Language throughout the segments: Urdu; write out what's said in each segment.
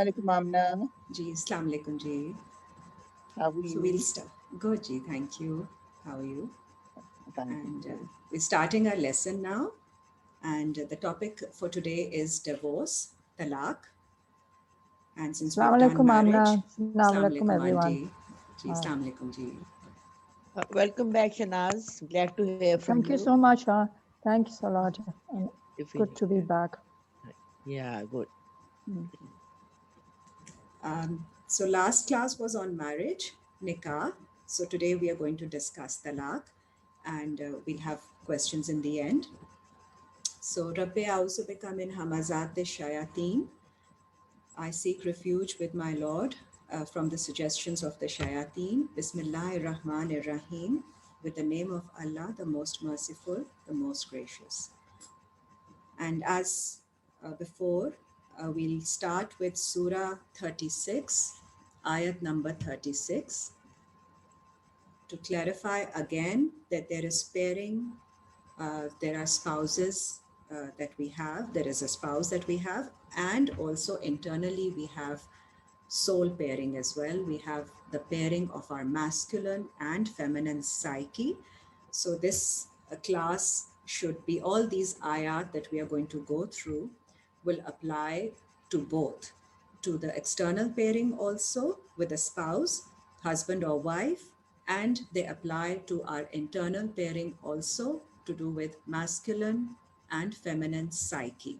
Alaikum Amna. Ji, Assalamu alaikum ji. How are So you? we'll start. Good ji, thank you. How are you? Thank And you. we're starting our lesson now. And the topic for today is divorce, talaq. And since we've Assalamu done alaikum, Amna. marriage, Assalamu Assalamu alaikum, alaikum everyone. auntie. Ji, Assalamu alaikum ji. Welcome back, Shanaz. Glad to hear from Thank you you. so much. Thank you so much. And If good to be back. Yeah, good. So last class was on marriage, nikah. So today we are going to discuss talaq, and we'll have questions in the end. So Rabbi a'udhu bika min hamazat shayateen. I seek refuge with my Lord from the suggestions of the shayateen. Bismillahir Rahmanir Rahim. With the name of Allah, the most merciful, the most gracious. And as before, we'll start with Surah 36, ayat number 36. To clarify again that there is pairing, there are spouses that we have, there is a spouse that we have, and also internally we have soul pairing as well. We have the pairing of our masculine and feminine psyche. So this class should be, all these ayat that we are going to go through will apply to both, to the external pairing also with a spouse, husband or wife, and they apply to our internal pairing also to do with masculine and feminine psyche.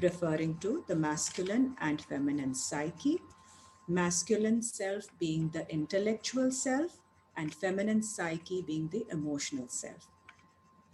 referring to the masculine and feminine psyche. Masculine self being the intellectual self and feminine psyche being the emotional self.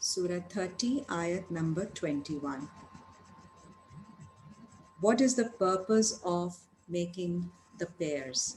Surah 30, ayat number 21. What is the purpose of making the pairs?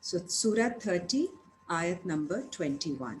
So Surah 30, ayat number 21.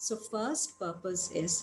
So first purpose is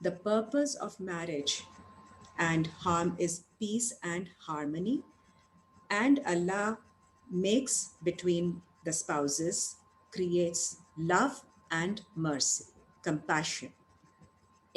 The purpose of marriage and harm is peace and harmony, and Allah makes between the spouses, creates love and mercy, compassion.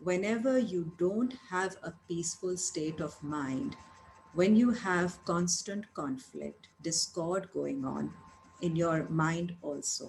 whenever you don't have a peaceful state of mind, when you have constant conflict, discord going on in your mind also,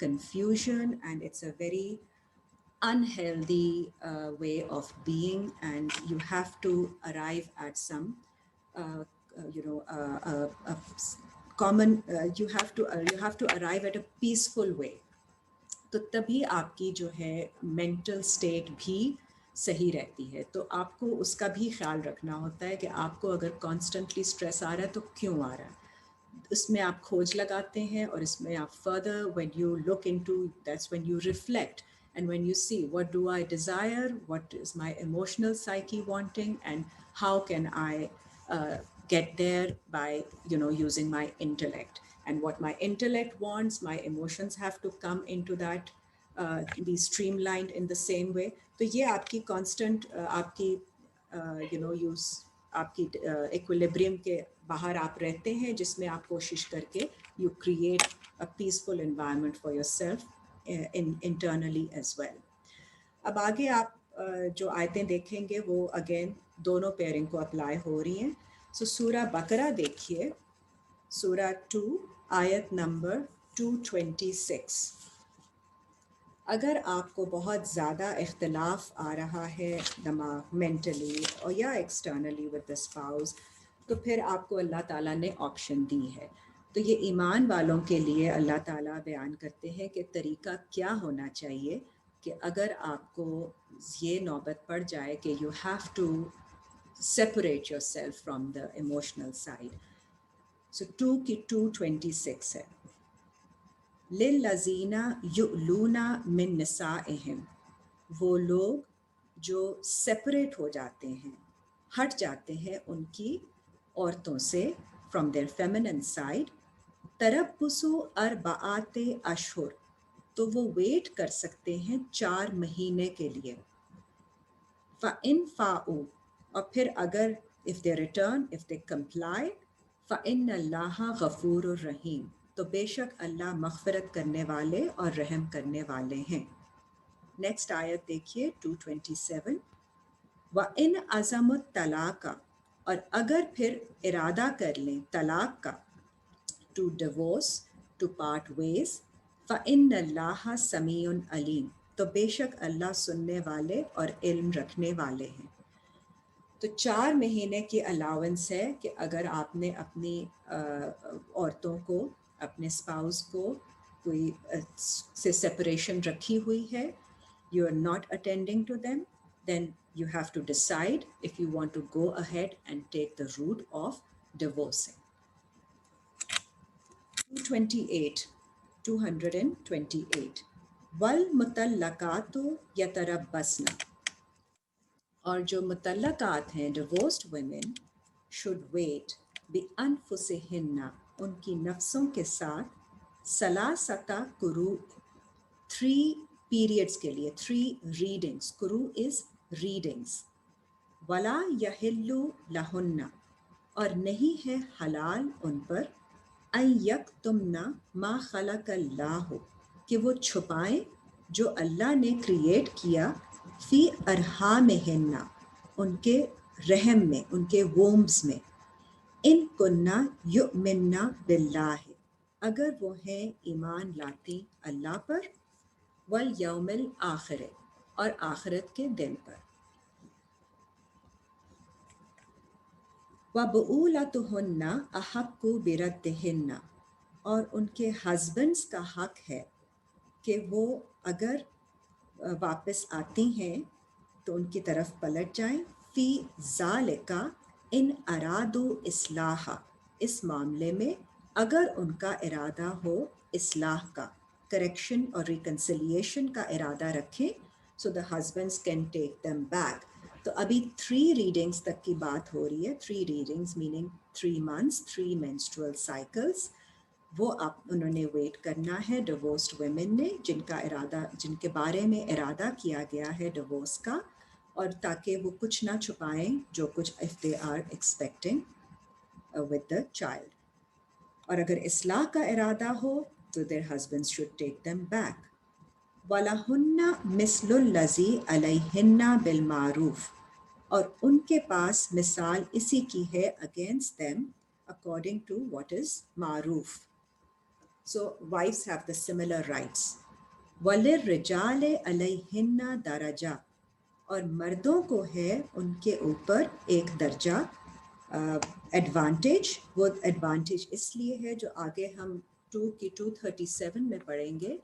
confusion, and it's a very unhealthy way of being, and you have to arrive at some common you have to arrive at a peaceful way. تو تبھی آپ کی جو ہے مینٹل اسٹیٹ بھی صحیح رہتی ہے. تو آپ کو اس کا بھی خیال رکھنا ہوتا ہے کہ آپ کو اگر کانسٹنٹلی اسٹریس آ رہا ہے تو کیوں آ رہا ہے. اس میں آپ کھوج لگاتے ہیں اور اس میں آپ further when you look into, that's when you reflect and when you see what do I desire, what is my emotional psyche wanting, and how can I get there by using my intellect. And what my intellect wants, my emotions have to come into that, be streamlined in the same way. تو یہ آپ کی کانسٹنٹ آپ کی یوز آپ کی ایکویلیبریم کے باہر آپ رہتے ہیں، جس میں آپ کوشش کر کے you create a peaceful environment for yourself internally as well. اب آگے آپ جو آیتیں دیکھیں گے وہ اگین دونوں پیئرنگ کو اپلائی ہو رہی ہیں. سو سورہ بقرہ دیکھیے، سورہ 2 آیت نمبر 226. اگر آپ کو بہت زیادہ اختلاف آ رہا ہے دماغ مینٹلی اور یا ایکسٹرنلی ود دا اسپاؤز، تو پھر آپ کو اللہ تعالیٰ نے آپشن دی ہے. تو یہ ایمان والوں کے لیے اللہ تعالیٰ بیان کرتے ہیں کہ طریقہ کیا ہونا چاہیے کہ اگر آپ کو یہ نوبت پڑ جائے کہ you have to separate yourself from the emotional side. So 2 کی 226 ہے، لِلَّذِينَ يُؤْلُونَ مِن نِّسَائِهِمْ، وہ لوگ جو سیپریٹ ہو جاتے ہیں، ہٹ جاتے ہیں ان کی عورتوں سے، from their feminine side. تربص اربعات Ashhar, تو وہ ویٹ کر سکتے ہیں 4 مہینے کے لیے. فَإِن فَاءُوا، اور پھر اگر if they return, if they comply، فَإِنَّ اللَّهَ غَفُورٌ رَحِيمٌ، تو بے شک اللہ مغفرت کرنے والے اور رحم کرنے والے ہیں. نیکسٹ آیت دیکھیے 227. وَإِنْ عَزَمُوا الطَّلَاقَ، اور اگر پھر ارادہ کر لیں طلاق کا، to divorce, to part ways, فَإِنَّ اللَّهَ سَمِيعٌ عَلِيمٌ، تو بے شک اللہ سننے والے اور علم رکھنے والے ہیں. تو 4 مہینے کی الاؤنس ہے کہ اگر آپ نے اپنی عورتوں کو، اپنے اسپاؤس کو کوئی سے سپریشن رکھی ہوئی ہے، you are not attending to them, then you have to decide if you want to go ahead and take the route of divorcing. 228 والمطلقات یتربصن، اور جو مطلقات ہیں ڈیورسڈ ویمن شوڈ ویٹ بانفسہن، ان کی نفسوں کے ساتھ، ثلاثۃ قروء، 3 پیریڈس کے لیے، 3 ریڈنگس. قروء از ریڈنگس. ولا یحل لہن، اور نہیں ہے حلال ان پر، ان یکتمن ما خلق اللہ، کہ وہ چھپائیں جو اللہ نے کریٹ کیا، فی ارحامہن، ان کے رحم میں، ان کے وومز میں، ان کننا یؤمننا باللہ، اگر وہ ہیں ایمان لاتی اللہ پر، والیوم الآخر، اور آخرت کے دن پر. وَبُعُولَتُهُنَّ أَحَقُّ بِرَدِّهِنَّ، اور ان کے ہسبینڈس کا حق ہے کہ وہ اگر واپس آتی ہیں تو ان کی طرف پلٹ جائیں. فی ذالک ان ارادوا اصلاحا، اس معاملے میں اگر ان کا ارادہ ہو اصلاح کا، کریکشن اور ریکنسیلیشن کا ارادہ رکھیں. So the husbands can take them back. تو ابھی 3 ریڈنگس تک کی بات ہو رہی ہے. 3 readings meaning 3 months، 3 menstrual cycles. وہ انہوں نے ویٹ کرنا ہے ڈیورسڈ ویمن نے، جن کے بارے میں ارادہ کیا گیا ہے ڈیورس کا، اور تاکہ وہ کچھ نہ چھپائیں جو کچھ if they are expecting with the child. اور اگر اصلاح کا ارادہ ہو تو their husbands should take them back. وَلَهُنَّ مِثْلُ الَّذِي عَلَيْهِنَّ بِالْمَعْرُوفِ، اور ان کے پاس مثال اسی کی ہے against them according to what is معروف. So wives have the similar rights. وَلِلرِّجَالِ عَلَيْهِنَّ دَرَجَةٌ, اور مردوں کو ہے ان کے اوپر ایک درجہ ایڈوانٹیج. وہ ایڈوانٹیج اس لیے ہے جو آگے ہم 2 کی 237 میں پڑھیں گے,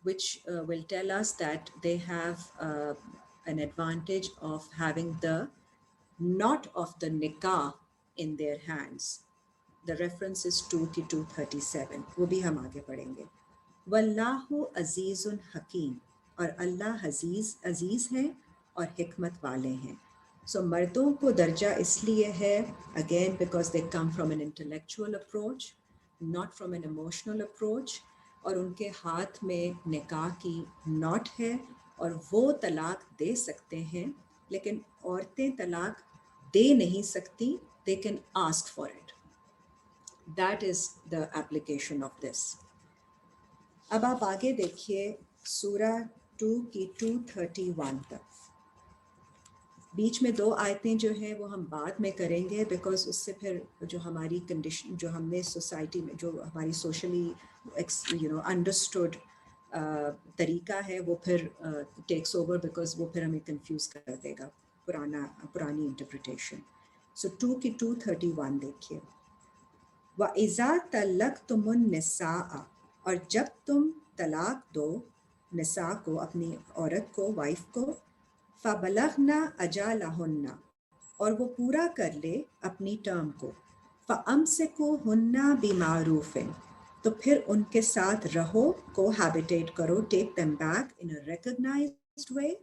which will tell us that they have an advantage of having the knot of the nikah in their hands. The reference is 2 کی 237, وہ بھی ہم آگے پڑھیں گے. واللہ عزیز حکیم, اور اللہ عزیز ہیں اور حکمت والے ہیں. سو مردوں کو درجہ اس لیے ہے, again because they come from an intellectual approach, not from an emotional approach, اور ان کے ہاتھ میں نکاح کی ناٹ ہے اور وہ طلاق دے سکتے ہیں, لیکن عورتیں طلاق دے نہیں سکتی. They can ask for it. That is the application of this. اب آپ آگے دیکھیے سورہ 2 کی 231 تک. بیچ میں 2 آیتیں جو ہیں وہ ہم بعد میں کریں گے, بیکاز اس سے پھر جو ہماری کنڈیشن, جو ہم نے سوسائٹی میں جو ہماری سوشلی انڈرسٹوڈ طریقہ ہے وہ پھر ٹیکس اوور, بیکاز وہ پھر ہمیں کنفیوز کر دے گا پرانی انٹرپریٹیشن. سو 2 کی 231 دیکھیے. وَإِذَا طَلَّقْتُمُ النِّسَاءَ, اور جب تم طلاق دو نساء کو, اپنی عورت کو, وائف کو, فَبَلَغْنَ أَجَالَهُنَّ, اور وہ پورا کر لے اپنی ٹرم کو, فَأَمْسِكُوهُنَّ بِمَعْرُوفٍ, تو پھر ان کے ساتھ رہو, کوہیبیٹیٹ کرو, ٹیک them back in a recognized way,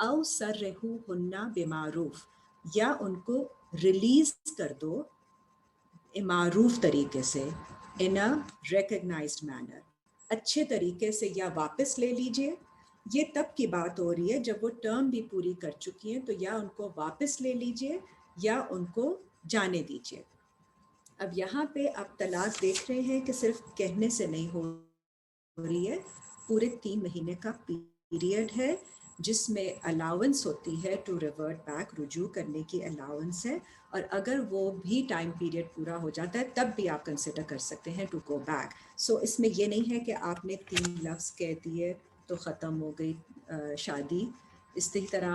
أَوْ سَرِّحُوهُنَّ بِمَعْرُوف, یا ان کو ریلیز کر دو معروف طریقے سے, in a recognized manner, اچھے طریقے سے, یا واپس لے لیجئے. یہ تب کی بات ہو رہی ہے جب وہ ٹرم بھی پوری کر چکی ہیں, تو یا ان کو واپس لے لیجئے یا ان کو جانے دیجئے. اب یہاں پہ آپ طلاق دیکھ رہے ہیں کہ صرف کہنے سے نہیں ہو رہی ہے, پورے 3 مہینے کا پیریڈ ہے جس میں الاؤنس ہوتی ہے ٹو ریورٹ بیک, رجوع کرنے کی الاؤنس ہے, اور اگر وہ بھی ٹائم پیریڈ پورا ہو جاتا ہے تب بھی آپ کنسیڈر کر سکتے ہیں ٹو گو بیک. سو اس میں یہ نہیں ہے کہ آپ نے 3 لفظ کہہ دیے تو ختم ہو گئی شادی. اسی طرح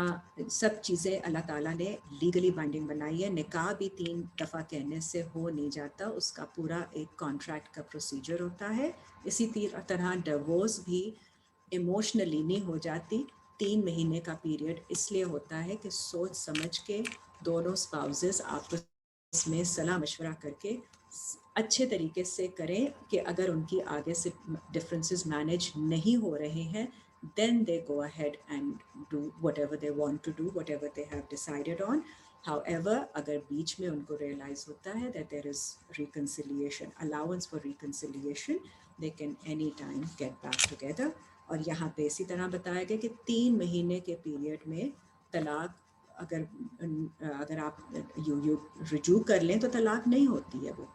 سب چیزیں اللہ تعالیٰ نے لیگلی بائنڈنگ بنائی ہے. نکاح بھی 3 دفعہ کہنے سے ہو نہیں جاتا, اس کا پورا ایک کانٹریکٹ کا پروسیجر ہوتا ہے. اسی طرح ڈیورس بھی ایموشنلی نہیں ہو جاتی. 3 مہینے کا پیریڈ اس لیے ہوتا ہے کہ سوچ سمجھ کے دونوں اسپاؤزز آپس میں صلاح مشورہ کر کے اچھے طریقے سے کریں کہ اگر ان کی آگے سے ڈفرینسز مینیج نہیں ہو رہے ہیں, then they go ahead and do whatever they want to do, whatever they have decided on. However, اگر بیچ میں ان کو ریئلائز ہوتا ہے that there is reconciliation, allowance for reconciliation, they can anytime get back together. اور یہاں پہ اسی طرح بتایا گیا کہ 3 مہینے کے پیریڈ میں طلاق اگر آپ یو رجوع کر لیں تو طلاق نہیں ہوتی ہے وہ.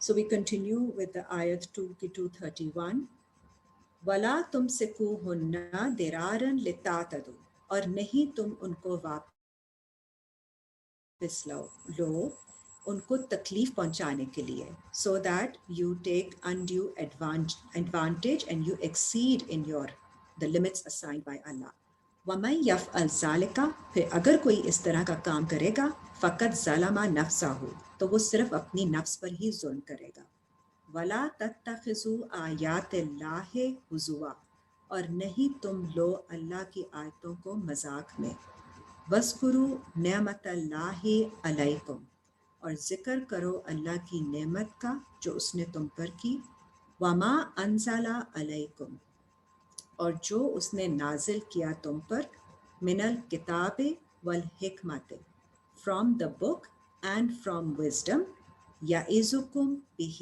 So we continue with the ayat 2 کی 231. وَلَا تُمْسِكُوهُنَّ دِرَارًا لِتَعْتَدُوا, اور نہیں تم ان کو واپس لو ان کو تکلیف پہنچانے کے لیے, so that you take undue advantage and you exceed in the limits assigned by Allah. وَمَنْ يَفْعَلْ ذَلِكَ, پھر اگر کوئی اس طرح کا کام کرے گا, فَقَدْ ظَلَمَ نَفْسَهُ, تو وہ صرف اپنی نفس پر ہی ظلم کرے گا. وَلَا تَتَّخِذُوا آیَاتِ اللَّهِ هُزُوًا, اور نہیں تم لو اللہ کی آیتوں کو مذاق میں. وَاذْكُرُوا نِعْمَتَ اللَّهِ عَلَيْكُمْ, اور ذکر کرو اللہ کی نعمت کا جو اس نے تم پر کی. وَمَا أَنزَلَ عَلَيْكُمْ, اور جو اس نے نازل کیا تم پر, مِنَ الْكِتَابِ وَالْحِکْمَةِ, from the book and from wisdom, یعظکم بہ,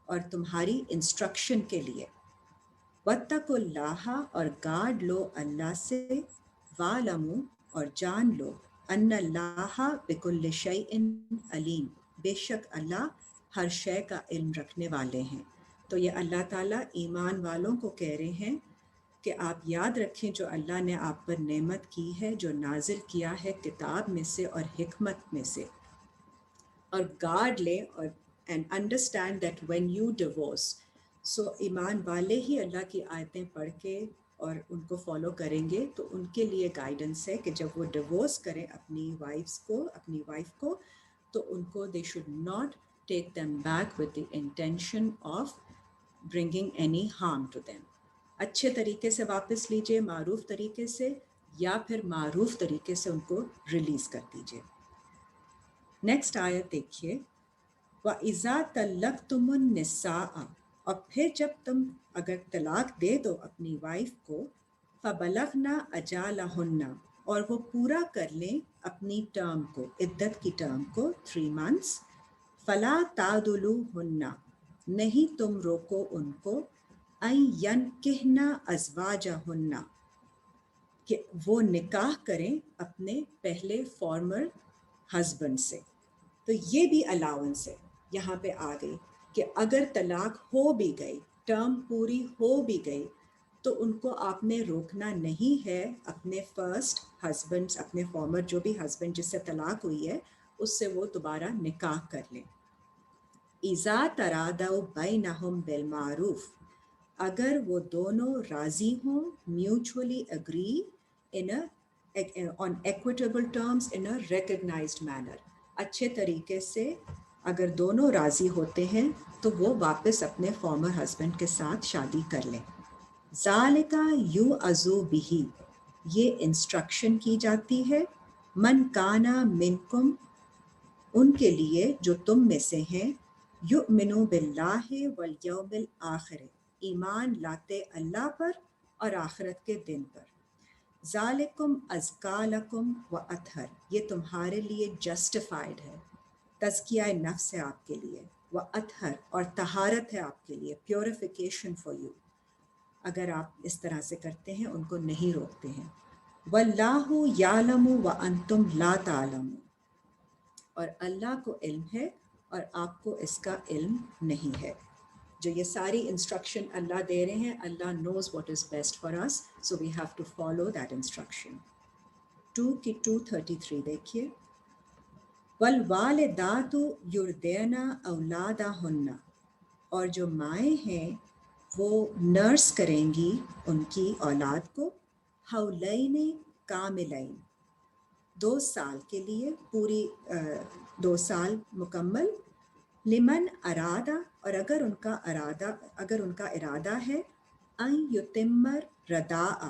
اور تمہاری انسٹرکشن کے لیے. وَاتَّقُوا اللَّهَ, اور گارڈ لو اللہ سے. وَاعْلَمُوا, اور جان لو. أَنَّ اللَّهَ بِكُلِّ شَيْءٍ عَلِيمٌ, بے شک اللہ ہر شے کا علم رکھنے والے ہیں. تو یہ اللہ تعالیٰ ایمان والوں کو کہہ رہے ہیں کہ آپ یاد رکھیں جو اللہ نے آپ پر نعمت کی ہے, جو نازل کیا ہے کتاب میں سے اور حکمت میں سے, اور گارڈ لیں اور and understand that when you divorce, so ایمان والے ہی اللہ کی آیتیں پڑھ کے اور ان کو فالو کریں گے تو ان کے لیے گائیڈنس ہے کہ جب وہ ڈیورس کریں اپنی وائف کو تو ان کو they should not take them back with the intention of bringing any harm to them. اچھے طریقے سے واپس لیجئے، معروف طریقے سے، یا پھر معروف طریقے سے ان کو ریلیز کر دیجئے. نیکسٹ آیت دیکھیے، وَإِذَا طَلَّقْتُمُ النِّسَاءَ، اور پھر جب تم اگر طلاق دے دو اپنی وائف کو، فَبَلَغْنَ أَجَالَهُنَّ، اور وہ پورا کر لیں اپنی ٹرم کو، عدت کی ٹرم کو 3 months، فَلَا تَعْضُلُوهُنَّ، نہیں تم روکو ان کو، أَن يَنْكِحْنَ أَزْوَاجَهُنَّ، کہ وہ نکاح کریں اپنے پہلے فارمر ہسبینڈ سے. تو یہ بھی الاؤنس ہے یہاں پہ آ گئی کہ اگر طلاق ہو بھی گئی، ٹرم پوری ہو بھی گئی، تو ان کو آپ نے روکنا نہیں ہے اپنے فرسٹ ہسبینڈ، اپنے فارمر جو بھی ہسبینڈ جس سے طلاق ہوئی ہے اس سے وہ دوبارہ نکاح کر لیں. اذا ترادوا بینہم بالمعروف، اگر وہ دونوں راضی ہوں، mutually agree on equitable terms in a recognized manner، اچھے طریقے سے اگر دونوں راضی ہوتے ہیں تو وہ واپس اپنے فارمر ہسبینڈ کے ساتھ شادی کر لیں. ذالک یوعظ بہ، یہ انسٹرکشن کی جاتی ہے، من کانا منکم، ان کے لیے جو تم میں سے ہیں، یؤمن باللہ والیوم الآخر، ایمان لاتے اللہ پر اور آخرت کے دن پر. ذالکم ازکا لکم و اطہر، یہ تمہارے لیے جسٹیفائڈ ہے، تزکیہ نفس ہے آپ کے لیے، و اطہر، اور طہارت ہے آپ کے لیے، پیوریفیکیشن فار یو، اگر آپ اس طرح سے کرتے ہیں، ان کو نہیں روکتے ہیں. واللہ یعلم و انتم لا تعلمون، اور اللہ کو علم ہے اور آپ کو اس کا علم نہیں ہے. جو یہ ساری انسٹرکشن اللہ دے رہے ہیں، Allah knows what is best for us, so we have to follow that instruction. 2 کی 233 دیکھیے، والوالدات یرضعن اولادہن، اور جو مائیں ہیں وہ نرس کریں گی ان کی اولاد کو، حولین کاملین، 2 سال کے لیے، پوری 2 سال مکمل، لمن ارادہ، اور اگر ان کا ارادہ ہے، ان یتمر رداء،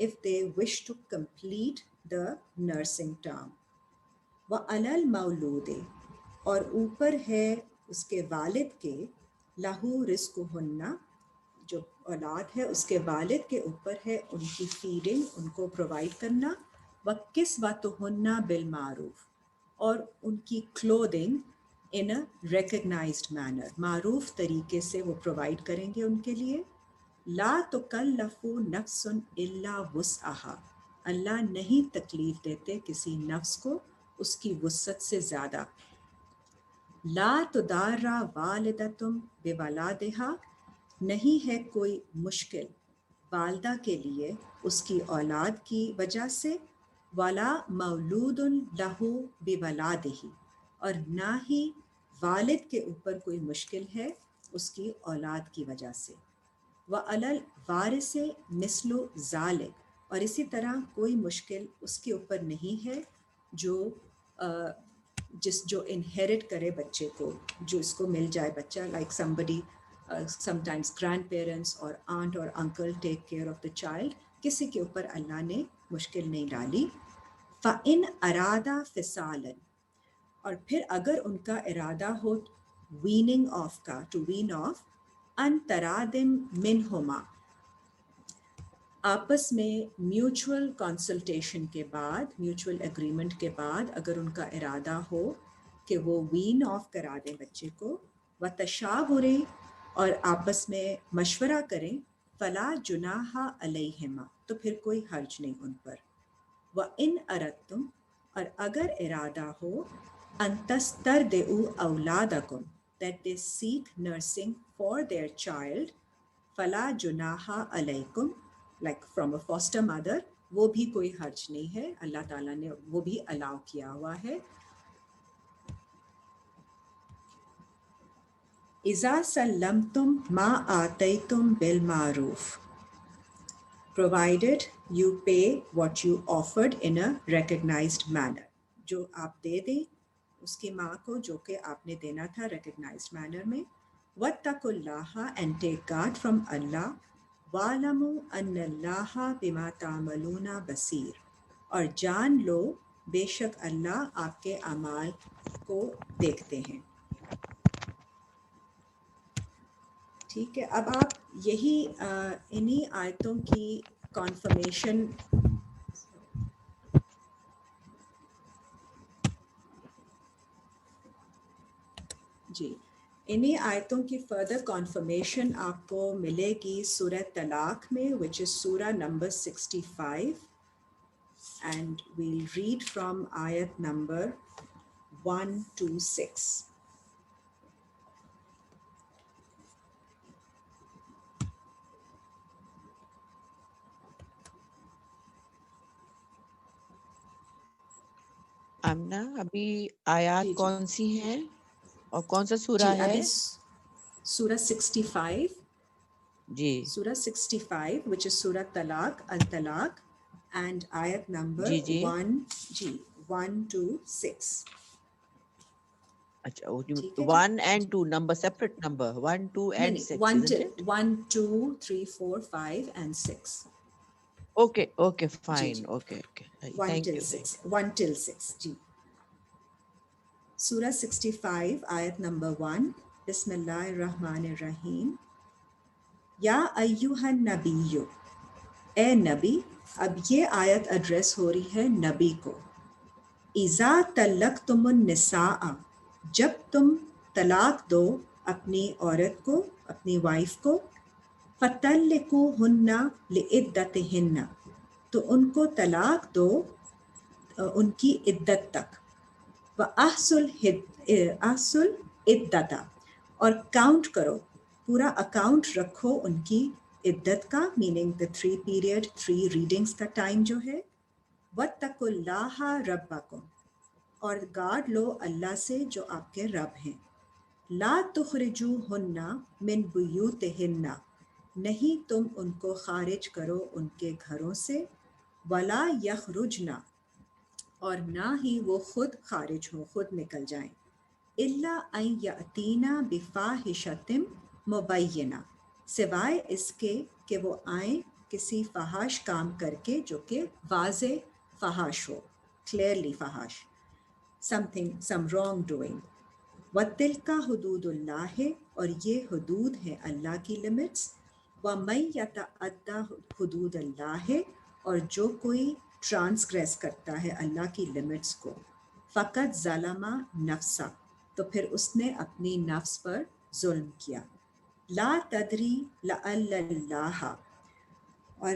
if they wish to complete the nursing term. وعلی المولود، اور اوپر ہے اس کے والد کے، لہو رزقہن، جو اولاد ہے اس کے والد کے اوپر ہے ان کی فیڈنگ، ان کو پرووائڈ کرنا، وکسوتہن بالمعروف، اور ان کی clothing in a recognized manner، معروف طریقے سے وہ پرووائڈ کریں گے ان کے لیے. لا تکلف نفس الا وسعها، اللہ نہیں تکلیف دیتے کسی نفس کو اس کی وسعت سے زیادہ. لا تضار والدۃ بولادها، نہیں ہے کوئی مشکل والدہ کے لیے اس کی اولاد کی وجہ سے، ولا مولود لہ بولادہ، اور نہ ہی والد کے اوپر کوئی مشکل ہے اس کی اولاد کی وجہ سے. وعلی الوارث مثل ذلک، اور اسی طرح کوئی مشکل اس کے اوپر نہیں ہے جو انہیرٹ کرے بچے کو، جو اس کو مل جائے بچہ، لائک somebody sometimes grandparents اور aunt اور uncle take care of the child، کسی کے اوپر اللہ نے مشکل نہیں ڈالی. فَإِنْ أَرَادَ فِصَالًا، اور پھر اگر ان کا ارادہ ہو ویننگ آف کا، ٹو وین آف، ان ترادم منہما، آپس میں میوچول کنسلٹیشن کے بعد، میوچول اگریمنٹ کے بعد اگر ان کا ارادہ ہو کہ وہ وین آف کرا دیں بچے کو، وتشاور، اور آپس میں مشورہ کریں، فلا جناح علیہما، تو پھر کوئی حرج نہیں ان پر. وَإِنْ أَرَدْتُمْ، اور اگر ارادہ ہو، أَن تَسْتَرْضِعُوا أَوْلَادَكُمْ، that they seek nursing for their child، فَلَا جُنَاحَ عَلَيْكُمْ، like from a foster mother، وہ بھی کوئی حرج نہیں ہے، اللہ تعالیٰ نے وہ بھی الاؤ کیا ہوا ہے. اذا سلمتم ما آتیتم بالمعروف provided you pay what you offered in a recognized manner. جو آپ دے دیں اس کی ماں کو جو کہ آپ نے دینا تھا recognized manner میں. وَاتَّقُوا اللَّهَ and take guard from Allah. وَاعْلَمُوا أَنَّ اللَّهَ بِمَا تَعْمَلُونَ بَصِيرٌ اور جان لو بے شک اللہ آپ کے اعمال کو دیکھتے ہیں. ٹھیک ہے، اب آپ یہی انہی آیتوں کی کانفرمیشن جی انہی آیتوں کی فردر کانفرمیشن آپ کو ملے گی سورہ طلاق میں which is سورہ number 65 and we'll read from ayat number 1 to 6. Amna ابھی آیات جی کون سی ہیں اور کون سا سورہ جی ہے؟ ابھی سورہ 65 جی سورہ 65 which is سورہ طلاق الطلاق and ayat number G G 1 to 6. اچھا ٹھیک ہے جی 1 and 2 number separate number 1 2 and 6 isn't it? 1 2 3 4 5 and 6. Okay G fine G okay 1 thank till you 6 1 till 6 جی. سورہ 65 آیت نمبر 1. بسم اللہ الرحمن الرحیم. یا ایوہ النبی اے نبی. اب یہ آیت ایڈریس ہو رہی ہے نبی کو. اذا طلقتم النساء جب تم طلاق دو اپنی عورت کو اپنی وائف کو. فطلقوہن لعدتہن تو ان کو طلاق دو ان کی عدت تک. وَأَحْصُوا الْعِدَّةَ اور کاؤنٹ کرو پورا اکاؤنٹ رکھو ان کی عدت کا میننگ دا 3 پیریڈ 3 ریڈنگز کا ٹائم جو ہے. وَاتَّقُوا اللَّهَ رَبَّكُمْ اور گارڈ لو اللہ سے جو آپ کے رب ہیں. لا تخرجوہن من بیوتہن نہیں تم ان کو خارج کرو ان کے گھروں سے. ولا یخرجن اور نہ ہی وہ خود خارج ہوں خود نکل جائیں. الا ان یاتینا بفاحشۃ مبینہ سوائے اس کے کہ وہ آئیں کسی فحاش کام کر کے جو کہ واضح فحاش ہو کلیئرلی فحاش. some wrong doing. وَتِلْكَ حُدُودُ اللَّهِ اور یہ حدود ہیں اللہ کی لمٹس. وَمَن يَتَعَدَّ حُدُودَ اللَّهِ اور جو کوئی ٹرانسگریس کرتا ہے اللہ کی لمٹس کو. فَقَدْ ظَلَمَ نَفْسَهُ تو پھر اس نے اپنی نفس پر ظلم کیا. لا تدری لعل اللہ اور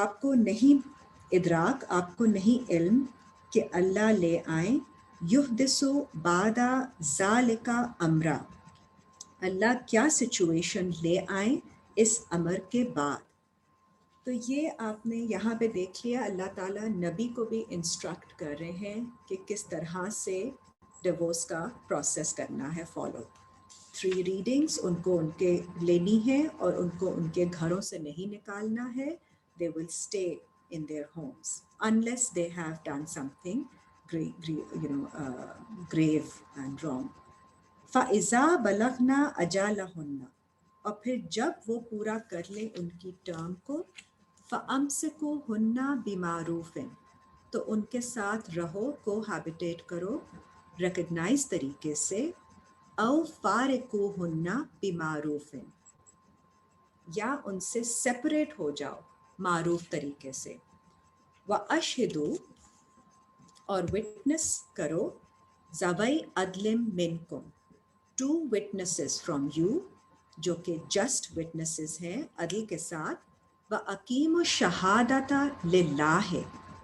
آپ کو نہیں ادراک آپ کو نہیں علم کہ اللہ لے آئیں یحدث بعد ذالک امرا اللہ کیا سچویشن لے آئیں اس امر کے بعد. تو یہ آپ نے یہاں پہ دیکھ لیا اللہ تعالیٰ نبی کو بھی انسٹرکٹ کر رہے ہیں کہ کس طرح سے ڈیورس کا پروسیس کرنا ہے فالو. 3 ریڈنگز ان کو ان کے لینی ہے اور ان کو ان کے گھروں سے نہیں نکالنا ہے. They will stay in their homes unless they have done something grave and wrong. فَإِذَا بَلَغْنَا أَجَالَهُنَّ اور پھر جب وہ پورا کر لیں ان کی ٹرم کو. فَأَمْسِكُوهُنَّ بِمَعْرُوفٍ تو ان کے ساتھ رہو کو ہیبیٹیٹ کرو ریکگنائز طریقے سے. او فارقوهن بمعروف یا ان سے سپریٹ ہو جاؤ معروف طریقے سے. وَأَشْهِدُوا اور وٹنس کرو ذوی عدل منکم 2 witnesses from you جو کہ جسٹ witnesses ہیں عدل کے ساتھ. وَأَقِیمُوا الشَّهَادَةَ لِلَّهِ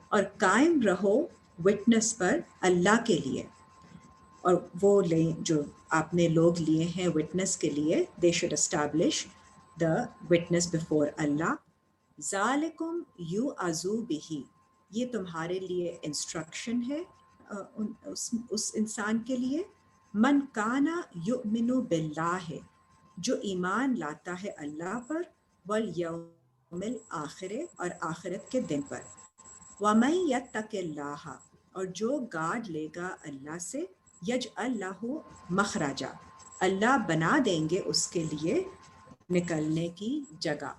اور قائم رہو وٹنس پر اللہ کے لیے. اور وہ لیں جو آپ نے لوگ لیے ہیں وٹنس کے لیے they should establish the witness before Allah. ذالکم یوعظوا بہ یہ تمہارے لیے انسٹرکشن ہے اس انسان کے لیے. من کانا یؤمن باللہ جو ایمان لاتا ہے اللہ پر والیوم الآخر اور آخرت کے دن پر، وَمَن یتق اللہ اور جو گارڈ لے گا اللہ سے، یجعل لہ مخرجا اللہ بنا دیں گے اس کے لیے نکلنے کی جگہ،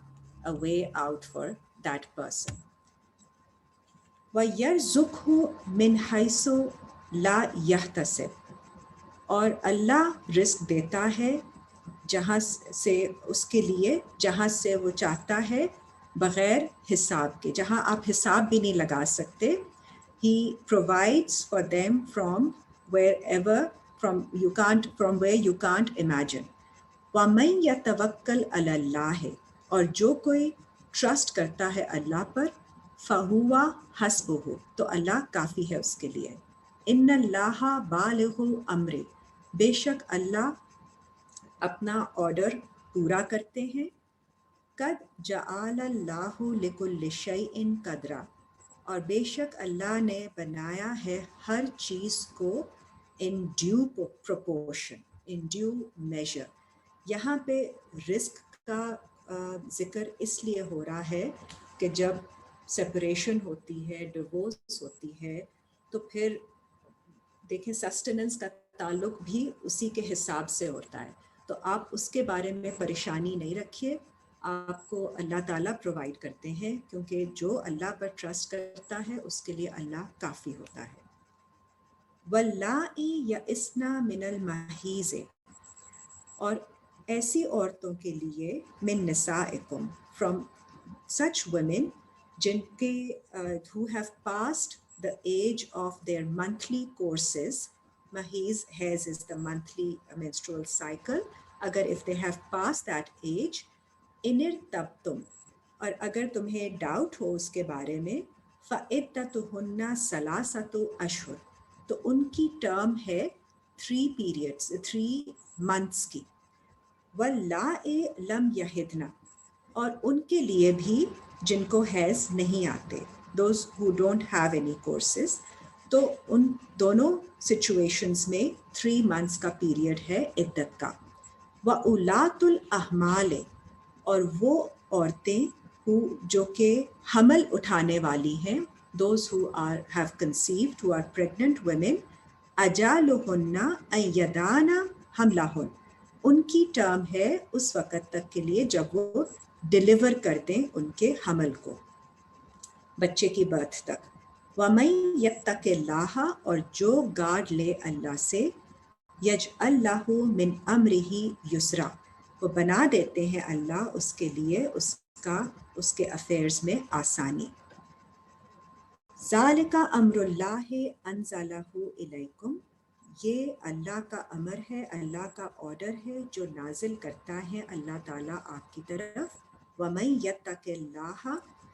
a way out for that person. وَيَرْزُقْهُ مِنْ حَيْثُ لَا يَحْتَسِبُ اور اللہ رزق دیتا ہے جہاں سے اس کے لیے جہاں سے وہ چاہتا ہے بغیر حساب کے، جہاں آپ حساب بھی نہیں لگا سکتے. He provides for them from where you can't imagine. وَمَن يَتَوَكَّلْ عَلَى اللَّهِ اور جو کوئی ٹرسٹ کرتا ہے اللہ پر، فَهُوَ حَسْبُهُ تو اللہ کافی ہے اس کے لیے. إِنَّ اللَّهَ بَالِغُ أَمْرِهِ بے شک اللہ اپنا آرڈر پورا کرتے ہیں. قد جعل اللہ لکل شیء قدرا اور بے شک اللہ نے بنایا ہے ہر چیز کو in due proportion, in due measure. یہاں پہ رزق کا ذکر اس لیے ہو رہا ہے کہ جب سپریشن ہوتی ہے، ڈیورس ہوتی ہے، تو پھر دیکھیں سسٹیننس کا تعلق بھی اسی کے حساب سے ہوتا ہے. تو آپ اس کے بارے میں پریشانی نہیں رکھیے، آپ کو اللہ تعالیٰ پرووائڈ کرتے ہیں، کیونکہ جو اللہ پر ٹرسٹ کرتا ہے اس کے لیے اللہ کافی ہوتا ہے. وَاللَّائِي یَئِسْنَ مِنَ الْمَحِیضِ اور ایسی عورتوں کے لیے من نسائکم فرام such women جن کے who have passed the age of their monthly courses. Mahiz has is the monthly menstrual cycle. اگر if they have passed that age, in ارتبتم اور اگر تمہیں ڈاؤٹ ہو اس کے بارے میں، فعدتہن ثلاثۃ اشہر تو ان کی ٹرم ہے 3 periods 3 months کی. واللائی لم یحدن اور ان کے لیے بھی جن کو حیض نہیں آتے، those who don't have any courses. تو ان دونوں سچویشنز میں 3 months کا پیریڈ ہے عدت کا. وَأُولَاتُ الْأَحْمَالِ اور وہ عورتیں جو کہ حمل اٹھانے والی ہیں، those who have conceived, who are pregnant women. أَجَالُهُنَّ أَن يَضَعْنَ حَمْلَهُنَّ ان کی ٹرم ہے اس وقت تک کے لیے جب وہ ڈیلیور کر دیں ان کے حمل کو، بچے کی برتھ تک. وَمَن یتق اللہ اور جو گارڈ لے اللہ سے، یجعل لہ من امرہ یسرا وہ بنا دیتے ہیں اللہ اس کے لیے اس کے افیئرز میں آسانی. ذالک امر اللہ انزلہ الیکم یہ اللہ کا امر ہے، اللہ کا آرڈر ہے جو نازل کرتا ہے اللہ تعالیٰ آپ کی طرف. وَمَن یتق اللہ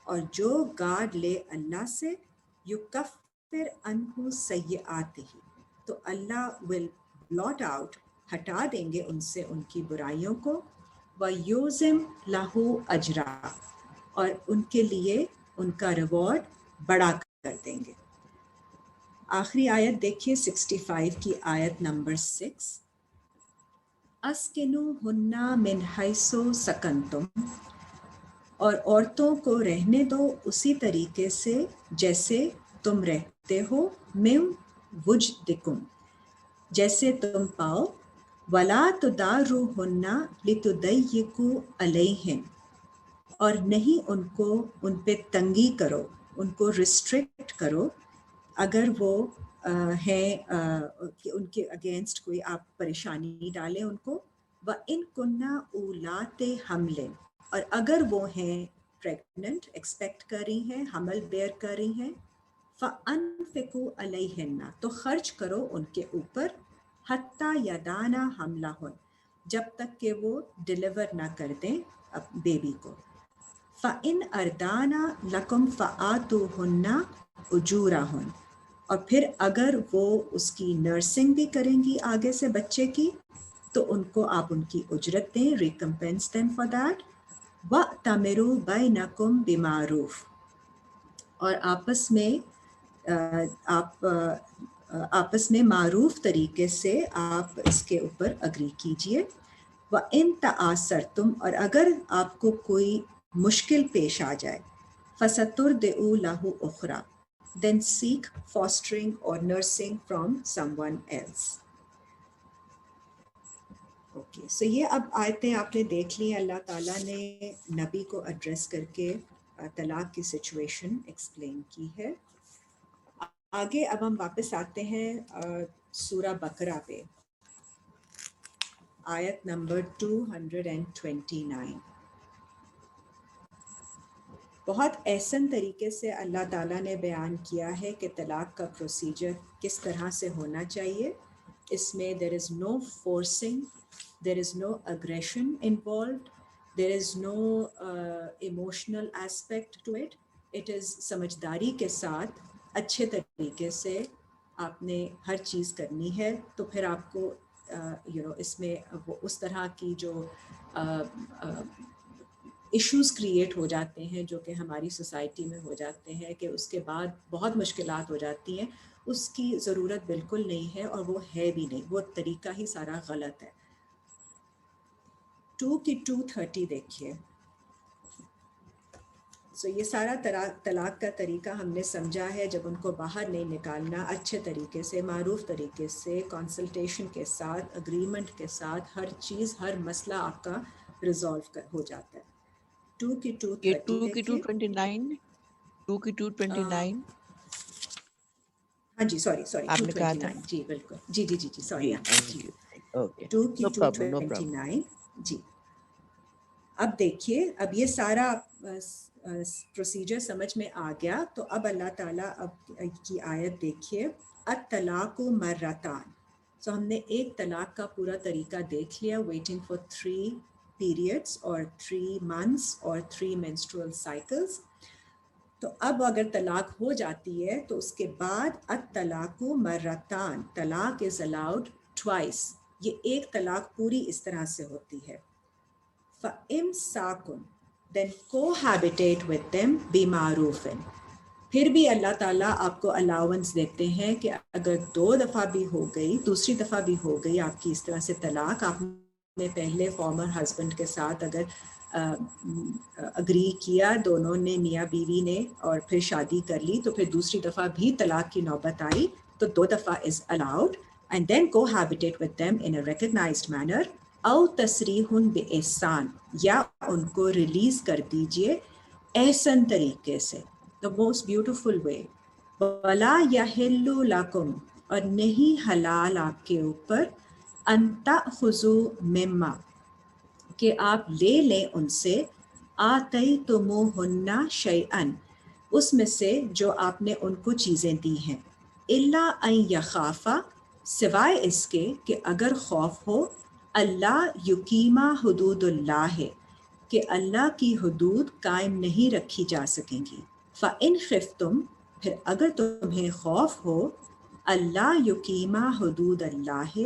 اور جو گارڈ لے اللہ سے، یکفر عنہ سیئاتہ تو اللہ will blot out ہٹا دیں گے ان سے ان کی برائیوں کو. وَیُعْظِمْ لَهُ أَجْرًا اور ان کے لیے ان کا ریوارڈ بڑا کر دیں گے. آخری آیت دیکھیے 65 کی آیت نمبر 6. اسکنوہن من حیث سکنتم اور عورتوں کو رہنے دو اسی طریقے سے جیسے تم رہتے ہو، من وجدکم جیسے تم پاؤ. ولا تداروہن لتضیقوا علیہن اور نہیں ان کو ان پہ تنگی کرو، ان کو ریسٹرکٹ کرو اگر وہ ہیں کہ ان کے اگینسٹ کوئی آپ پریشانی ڈالیں ان کو. وَإِن كُنَّ أُولَاتِ حَمْلٍ اور اگر وہ ہیں پریگننٹ ایکسپیکٹ کر رہی ہیں، حمل بیئر کر رہی ہیں. فَأَنفِقُوا عَلَيْهِنَّ تو خرچ کرو ان کے اوپر، حَتَّى يَضَعْنَ حَمْلَهُنَّ جب تک کہ وہ ڈیلیور نہ کر دیں بیبی کو. فَإِنْ أَرْضَانَ لَكُمْ فَآتُوهُنَّ أُجُورَهُنَّ اور پھر اگر وہ اس کی نرسنگ بھی کریں گی آگے سے بچے کی تو ان کو آپ ان کی اجرت دیں، ریکمپینس دیں فار دیٹ. وَأْتَمِرُوا بَيْنَكُمْ بِمَعْرُوفٍ اور آپس میں معروف طریقے سے آپ اس کے اوپر اگری کیجئے. وَإِن تَعَاسَرْتُمْ اور اگر آپ کو کوئی مشکل پیش آ جائے فَسَتُرْضِعُ لَهُ أُخْرَى then seek fostering or nursing from someone else. Okay so یہ اب آیتیں آپ نے دیکھ لی. اللہ تعالیٰ نے نبی کو ایڈریس کر کے طلاق کی سچویشن ایکسپلین کی ہے. آگے اب ہم واپس آتے ہیں سورہ بقرہ پہ، آیت نمبر 229. بہت احسن طریقے سے اللہ تعالیٰ نے بیان کیا ہے کہ طلاق کا پروسیجر کس طرح سے ہونا چاہیے. اس میں there is no forcing, there is no aggression involved, there is no emotional aspect to it. It is سمجھداری کے ساتھ اچھے طریقے سے آپ نے ہر چیز کرنی ہے. تو پھر آپ کو اس میں اس طرح کی جو ایشوز کریٹ ہو جاتے ہیں جو کہ ہماری سوسائٹی میں ہو جاتے ہیں کہ اس کے بعد بہت مشکلات ہو جاتی ہیں، اس کی ضرورت بالکل نہیں ہے اور وہ ہے بھی نہیں. وہ طریقہ ہی سارا غلط ہے. 2 کی 230 دیکھیے. سو یہ سارا طلاق کا طریقہ ہم نے سمجھا ہے. جب ان کو باہر نہیں نکالنا، اچھے طریقے سے، معروف طریقے سے، کنسلٹیشن کے ساتھ، اگریمنٹ کے ساتھ، ہر چیز، ہر مسئلہ آپ کا ریزالو ہو جاتا ہے. 2 کی 230 دیکھیے. 2 کی 229 ہاں جی سوری آپ نے کہا تھا. 229 جی بالکل جی سوری. جی اوکے 2 کی نو پرابلم 229 جی. اب دیکھیے، اب یہ سارا پروسیجر سمجھ میں آ گیا. تو اب اللہ تعالیٰ اب کی آیت دیکھیے. الطلاق مرتان. سو ہم نے ایک طلاق کا پورا طریقہ دیکھ لیا. ویٹنگ فار 3 periods اور 3 months اور 3 menstrual cycles. تو اب اگر طلاق ہو جاتی ہے تو اس کے بعد الطلاق مرتان، طلاق is allowed twice. یہ ایک طلاق پوری اس طرح سے ہوتی ہے. فَإِمْسَاكٌ then cohabitate with them بِمَعْرُوفٍ. پھر بھی اللہ تعالیٰ آپ کو الاؤنس دیتے ہیں کہ اگر 2 دفعہ بھی ہو گئی، دوسری دفعہ بھی ہو گئی آپ کی اس طرح سے طلاق، آپ نے پہلے فارمر ہسبینڈ کے ساتھ اگر اگری کیا، دونوں نے میاں بیوی نے، اور پھر شادی کر لی، تو پھر دوسری دفعہ بھی طلاق کی نوبت آئی تو 2 دفعہ is allowed. And then cohabitate with them in a recognized manner. او تسریح بِإِحْسَان، یا ان کو ریلیز کر دیجئے احسن طریقے سے. The most beautiful way. وَلَا يَحِلُّ لَكُمْ اور نہیں حلال آپ کے اوپر أَن تَأْخُذُوا مِمَّا کہ آپ لے لیں ان سے آتَيْتُمُوهُنَّ شَيْئًا اس میں سے جو آپ نے ان کو چیزیں دی ہیں. إِلَّا أَن يَخَافَا سوائے اس کے کہ اگر خوف ہو اللہ یقیمہ حدود اللہ کہ اللہ کی حدود قائم نہیں رکھی جا سکیں گی. فَإِنْ خِفْتُمْ پھر اگر تمہیں خوف ہو اللہ یقیمہ حدود اللہ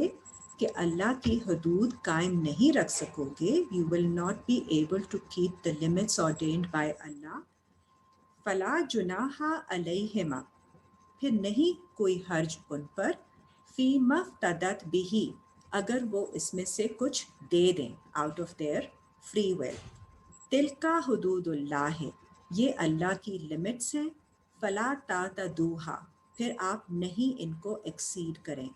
کہ اللہ کی حدود قائم نہیں رکھ سکو گے، you will not be able to keep the limits ordained by Allah. فَلَا جُنَاحَ عَلَيْهِمَا پھر نہیں کوئی حرج ان پر فی مفتدت بھی اگر وہ اس میں سے کچھ دے دیں out of their free will. تلکا حدود اللہ یہ اللہ کی لمٹس ہیں. فلا تعتدوها پھر آپ نہیں ان کو ایکسیڈ کریں.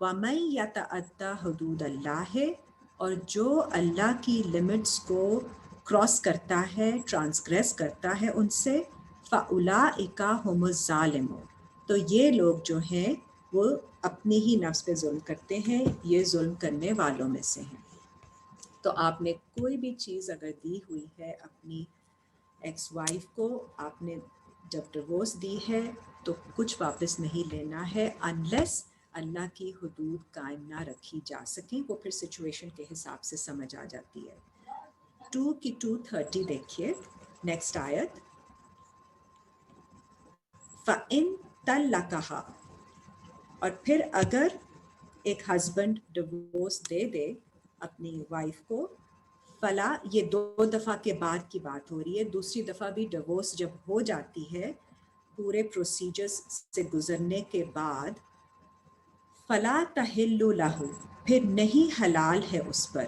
وَمَن يَتَعَدَّ حدود اللہ اور جو اللہ کی لمٹس کو کراس کرتا ہے، ٹرانسگریس کرتا ہے ان سے، فَأُولَٰئِکَ هُمُ الظَّالِمُونَ تو یہ لوگ جو ہیں وہ اپنی ہی نفس پہ ظلم کرتے ہیں، یہ ظلم کرنے والوں میں سے ہیں. تو آپ نے کوئی بھی چیز اگر دی ہوئی ہے اپنی ایکس وائف کو، آپ نے جب ڈیورس دی ہے تو کچھ واپس نہیں لینا ہے انلیس اللہ کی حدود قائم نہ رکھی جا سکیں. وہ پھر سچویشن کے حساب سے سمجھ آ جاتی ہے. 2 کی 230 دیکھیے نیکسٹ آیت. فَإِن طَلَّقَهَا اور پھر اگر ایک ہسبینڈ ڈیورس دے دے اپنی وائف کو، فلا یہ 2 دفعہ کے بعد کی بات ہو رہی ہے. دوسری دفعہ بھی ڈیورس جب ہو جاتی ہے پورے پروسیجرز سے گزرنے کے بعد، فلا تحل لہ پھر نہیں حلال ہے اس پر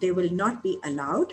they will not be allowed,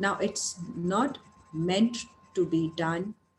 now it's not meant to be done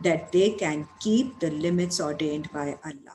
that they can keep the limits ordained by Allah.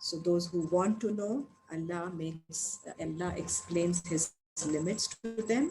So those who want to know, Allah explains his limits to them.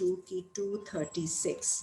236।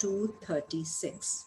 236,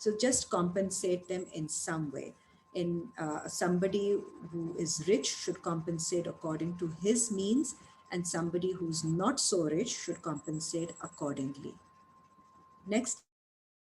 so just compensate them in some way. Somebody who is rich should compensate according to his means, and somebody who's not so rich should compensate accordingly. Next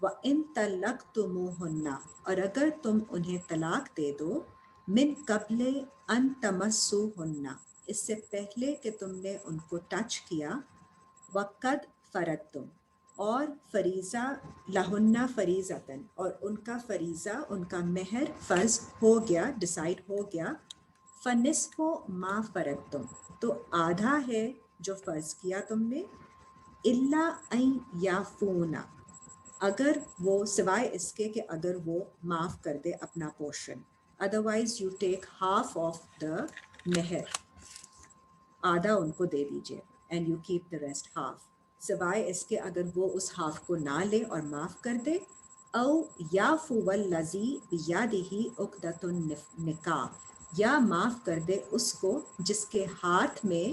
وَإِن طَلَّقْتُمُوهُنَّ اور اگر تم انہیں طلاق دے دو من قبل ان تمسوهن اس سے پہلے کہ تم نے ان کو ٹچ کیا وقد فرضتم اور فریضہ لہن فریضتاً اور ان کا فریضہ ان کا مہر فرض ہو گیا ڈیسائیڈ ہو گیا فنصف ما فرضتم تو آدھا ہے جو فرض کیا تم نے الا ان یعفونا اگر وہ سوائے اس کے کہ اگر وہ معاف کر دے اپنا portion otherwise you take half of the مہر آدھا ان کو دے دیجیے and you keep the rest half سوائے اس کے اگر وہ اس ہاف کو نہ لے اور معاف کر دے او یعفو الذی بیدہ عقدۃ النکاح یا معاف کر دے اس کو جس کے ہاتھ میں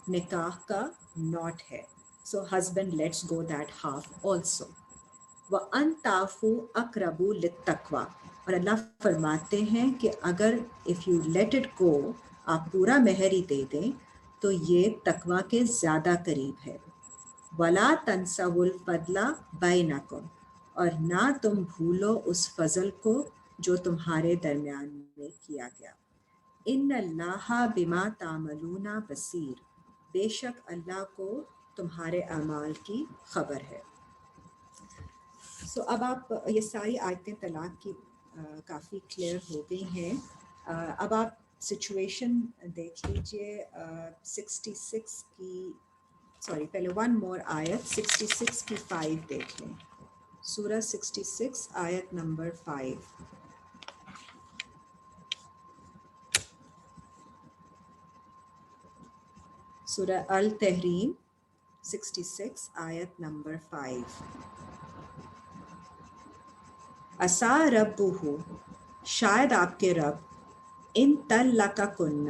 نکاح کا نوٹ ہے so husband lets go that half also وَأَن تَعْفُوا أَقْرَبُ لِلتَّقْوَىٰ اور اللہ فرماتے ہیں کہ اگر if you let it go آپ پورا مہر ہی دے دیں تو یہ تقویٰ کے زیادہ قریب ہے وَلَا تَنْسَوُا الْفَضْلَ بَيْنَكُمْ اور نہ تم بھولو اس فضل کو جو تمہارے درمیان میں کیا گیا ان اللہ بما تعملون بصیر بے شک اللہ کو تمہارے اعمال کی خبر ہے سو اب آپ یہ ساری آیتیں طلاق کی کافی کلیئر ہو گئی ہیں اب آپ سچویشن دیکھ لیجئے 66 کی سوری پہلے ون مور آیت 66 کی 5 دیکھ لیں سورہ 66 آیت نمبر 5 سورہ التحریم 66 آیت نمبر 5 عسیٰ ربہ شاید آپ کے رب ان طلقکن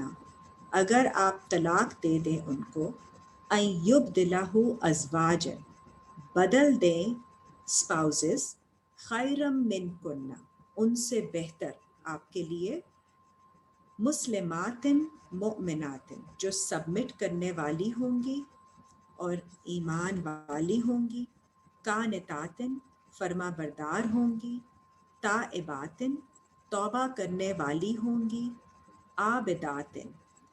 اگر آپ طلاق دے دیں ان کو ان یبدلہ ازواجا بدل دیں اسپاؤزز خیرم منکن ان سے بہتر آپ کے لیے مسلمات مؤمنات جو سبمٹ کرنے والی ہوں گی اور ایمان والی ہوں گی قانتات فرما بردار ہوں گی تائبات توبہ کرنے والی ہوں گی عابدات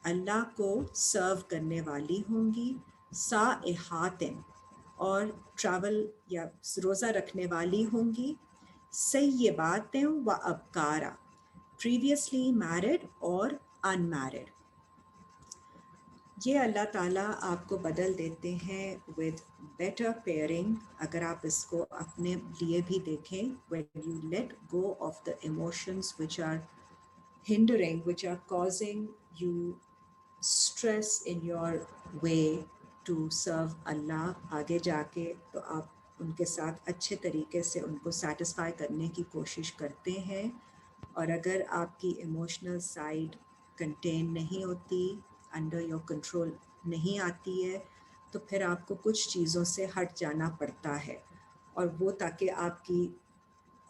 اللہ کو سرو کرنے والی ہوں گی سائحات اور ٹریول یا روزہ رکھنے والی ہوں گی سیبات و ابکارا پریویسلی میرڈ اور ان میرڈ یہ اللہ تعالیٰ آپ کو بدل دیتے ہیں with better pairing اگر آپ اس کو اپنے لیے بھی دیکھیں when you let go of the emotions which are hindering, which are causing you stress in your way to serve Allah آگے جا کے تو آپ ان کے ساتھ اچھے طریقے سے ان کو سیٹسفائی کرنے کی کوشش کرتے ہیں اور اگر آپ کی ایموشنل سائڈ کنٹین نہیں ہوتی انڈر یور کنٹرول نہیں آتی ہے تو پھر آپ کو کچھ چیزوں سے ہٹ جانا پڑتا ہے اور وہ تاکہ آپ کی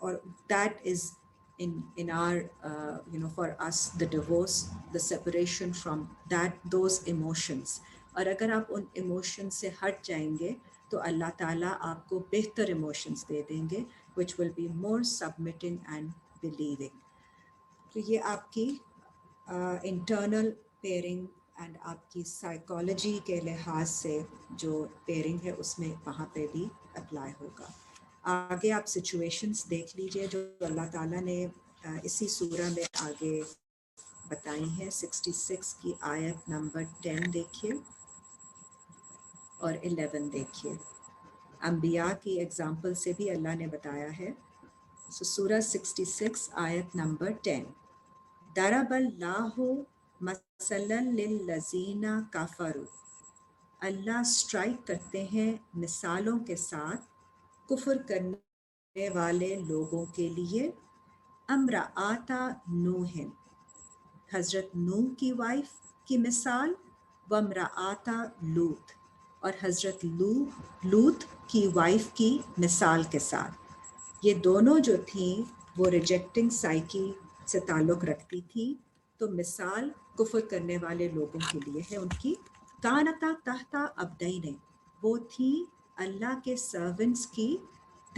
اور that is in our for us the divorce the separation from those emotions اور اگر آپ ان ایموشن سے ہٹ جائیں گے تو اللہ تعالیٰ آپ کو بہتر ایموشنز دے دیں گے which will be more submitting and believing تو یہ آپ کی انٹرنل پیئرنگ اینڈ آپ کی سائیکالوجی کے لحاظ سے جو پیئرنگ ہے اس میں وہاں پہ بھی اپلائی ہوگا آگے آپ سچویشنز دیکھ لیجئے جو اللہ تعالیٰ نے اسی سورہ میں آگے بتائی ہیں 66 کی آیت نمبر 10 دیکھیے اور 11 دیکھیے انبیاء کی ایگزامپل سے بھی اللہ نے بتایا ہے سورہ 66 آیت نمبر 10 ضرب اللہ مثلا للذین کفروا اللہ اسٹرائک کرتے ہیں مثالوں کے ساتھ کفر کرنے والے لوگوں کے لیے امرأۃ نوح حضرت نوح کی وائف کی مثال و امرأۃ لوط اور حضرت لوط کی وائف کی مثال کے ساتھ یہ دونوں جو تھیں وہ ریجیکٹنگ سائیکی سے تعلق رکھتی تھی تو مثال کفر کرنے والے لوگوں کے لیے ہے ان کی کانتا تحت عبدین وہ تھی اللہ کے سرونٹس کی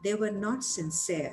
they were not sincere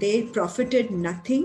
they profited nothing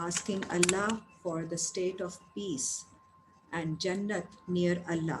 asking Allah for the state of peace and jannat near Allah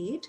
8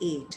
8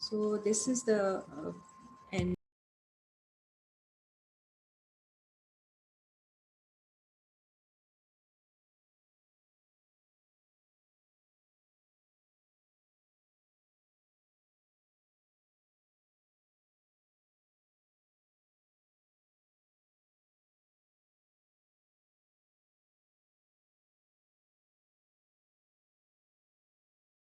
So this is the